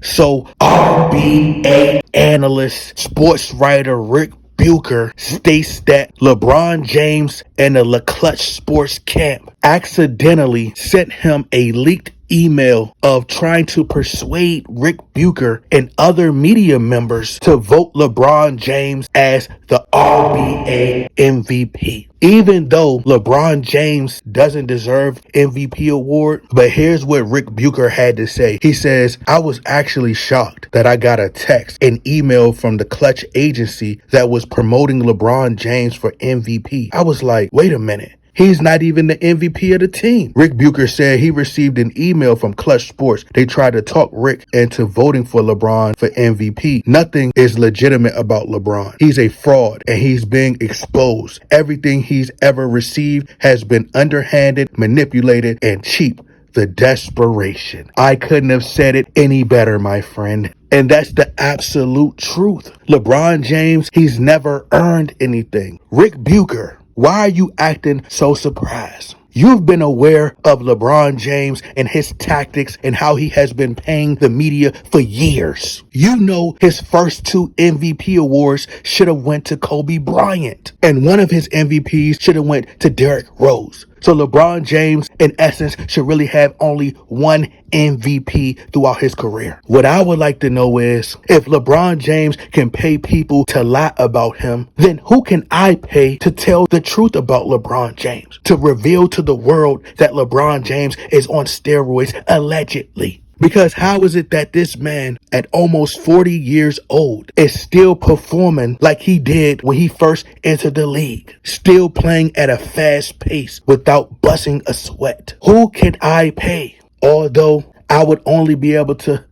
So RBA analyst, sports writer Ric Bucher states that LeBron James and the LaClutch Sports camp accidentally sent him a leaked email of trying to persuade Ric Bucher and other media members to vote LeBron James as the RBA MVP. Even though LeBron James doesn't deserve MVP award, but here's what Ric Bucher had to say. He says, I was actually shocked that I got a text, an email from the Clutch agency that was promoting LeBron James for MVP. I was like, wait a minute. He's not even the MVP of the team. Ric Bucher said he received an email from Clutch Sports. They tried to talk Rick into voting for LeBron for MVP. Nothing is legitimate about LeBron. He's a fraud and he's being exposed. Everything he's ever received has been underhanded, manipulated, and cheap. The desperation. I couldn't have said it any better, my friend. And that's the absolute truth. LeBron James, he's never earned anything. Ric Bucher, why are you acting so surprised? You've been aware of LeBron James and his tactics and how he has been paying the media for years. You know his first two MVP awards should have went to Kobe Bryant. And one of his MVPs should have went to Derrick Rose. So LeBron James, in essence, should really have only one MVP throughout his career. What I would like to know is, if LeBron James can pay people to lie about him, then who can I pay to tell the truth about LeBron James? To reveal to the world that LeBron James is on steroids, allegedly. Because how is it that this man, at almost 40 years old, is still performing like he did when he first entered the league? Still playing at a fast pace without busting a sweat. Who can I pay? Although I would only be able to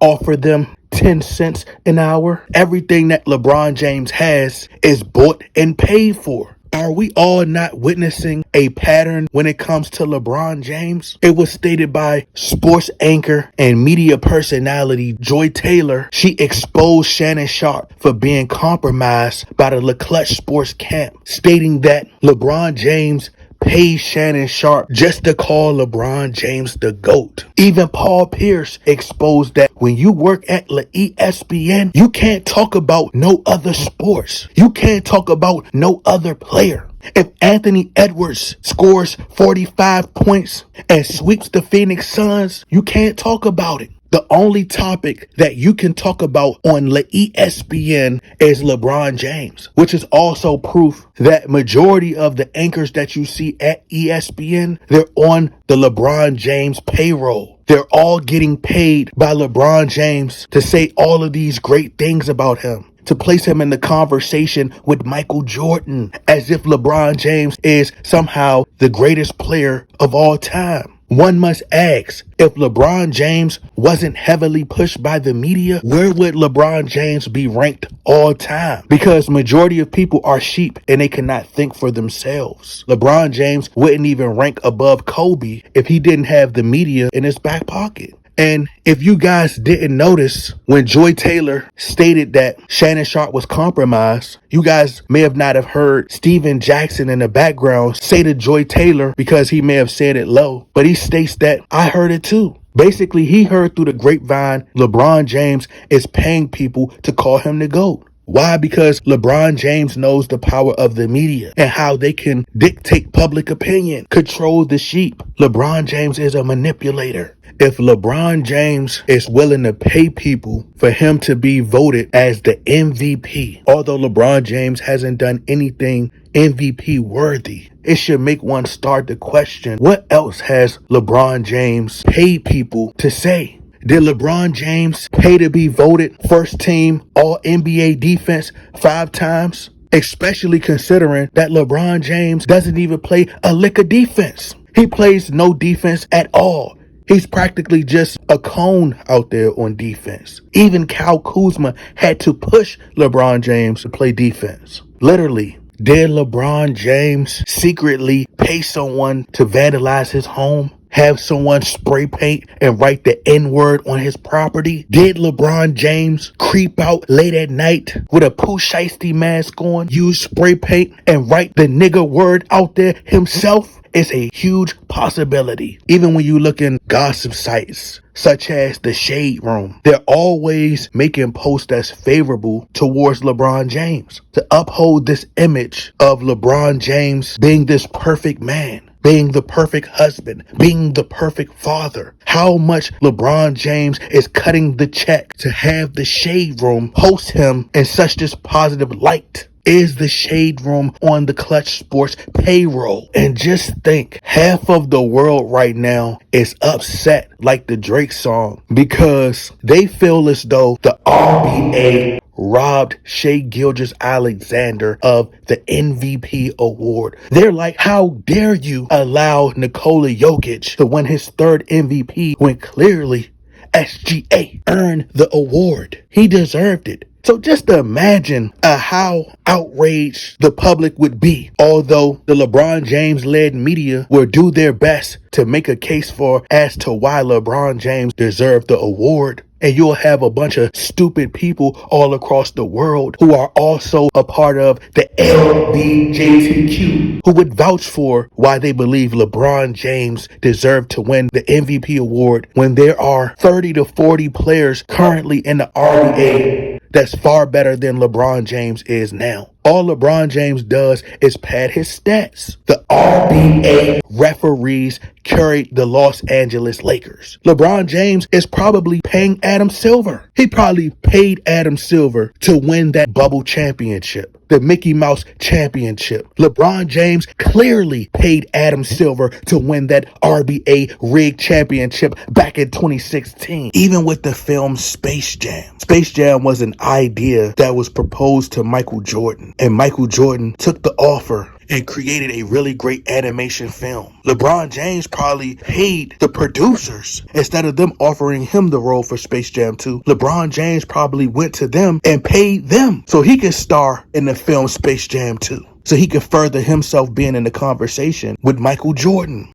offer them 10 cents an hour. Everything that LeBron James has is bought and paid for. Are we all not witnessing a pattern when it comes to LeBron James? It was stated by sports anchor and media personality Joy Taylor. She exposed Shannon Sharpe for being compromised by the LaClutch Sports camp, stating that LeBron James paid Shannon Sharpe just to call LeBron James the GOAT. Even Paul Pierce exposed that when you work at ESPN, you can't talk about no other sports. You can't talk about no other player. If Anthony Edwards scores 45 points and sweeps the Phoenix Suns, you can't talk about it. The only topic that you can talk about on ESPN is LeBron James, which is also proof that majority of the anchors that you see at ESPN, they're on the LeBron James payroll. They're all getting paid by LeBron James to say all of these great things about him, to place him in the conversation with Michael Jordan, as if LeBron James is somehow the greatest player of all time. One must ask, if LeBron James wasn't heavily pushed by the media, where would LeBron James be ranked all time? Because majority of people are sheep and they cannot think for themselves. LeBron James wouldn't even rank above Kobe if he didn't have the media in his back pocket. And if you guys didn't notice, when Joy Taylor stated that Shannon Sharpe was compromised, you guys may have not have heard Steven Jackson in the background say to Joy Taylor, because he may have said it low, but he states that I heard it too. Basically, he heard through the grapevine LeBron James is paying people to call him the GOAT. Why? Because LeBron James knows the power of the media and how they can dictate public opinion, control the sheep. LeBron James is a manipulator. If LeBron James is willing to pay people for him to be voted as the MVP, although LeBron James hasn't done anything MVP worthy, it should make one start to question, what else has LeBron James paid people to say? Did LeBron James pay to be voted first team All NBA defense 5 times? Especially considering that LeBron James doesn't even play a lick of defense. He plays no defense at all. He's practically just a cone out there on defense. Even Kyle Kuzma had to push LeBron James to play defense. Literally. Did LeBron James secretly pay someone to vandalize his home? Have someone spray paint and write the N-word on his property? Did LeBron James creep out late at night with a Pooh Shiesty mask on, use spray paint and write the nigger word out there himself? It's a huge possibility. Even when you look in gossip sites such as the Shade Room, they're always making posts that's favorable towards LeBron James to uphold this image of LeBron James being this perfect man, being the perfect husband, being the perfect father. How much LeBron James is cutting the check to have the Shade Room post him in such this positive light. Is the Shade Room on the Clutch Sports payroll? And just think, half of the world right now is upset like the Drake song because they feel as though the RBA robbed Shai Gilgeous-Alexander of the MVP award. They're like, how dare you allow Nikola Jokic to win his third MVP when clearly SGA earned the award. He deserved it. So just imagine how outraged the public would be, although the LeBron James-led media will do their best to make a case for as to why LeBron James deserved the award. And you'll have a bunch of stupid people all across the world who are also a part of the LBJTQ who would vouch for why they believe LeBron James deserved to win the MVP award when there are 30 to 40 players currently in the RBA that's far better than LeBron James is now. All LeBron James does is pad his stats. The RBA referees curate the Los Angeles Lakers. LeBron James is probably paying Adam Silver. He probably paid Adam Silver to win that bubble championship, the Mickey Mouse championship. LeBron James clearly paid Adam Silver to win that RBA rigged championship back in 2016. Even with the film Space Jam. Space Jam was an idea that was proposed to Michael Jordan, and Michael Jordan took the offer and created a really great animation film. LeBron James probably paid the producers instead of them offering him the role for Space Jam 2. LeBron James probably went to them and paid them so he could star in the film Space Jam 2. So he could further himself being in the conversation with Michael Jordan.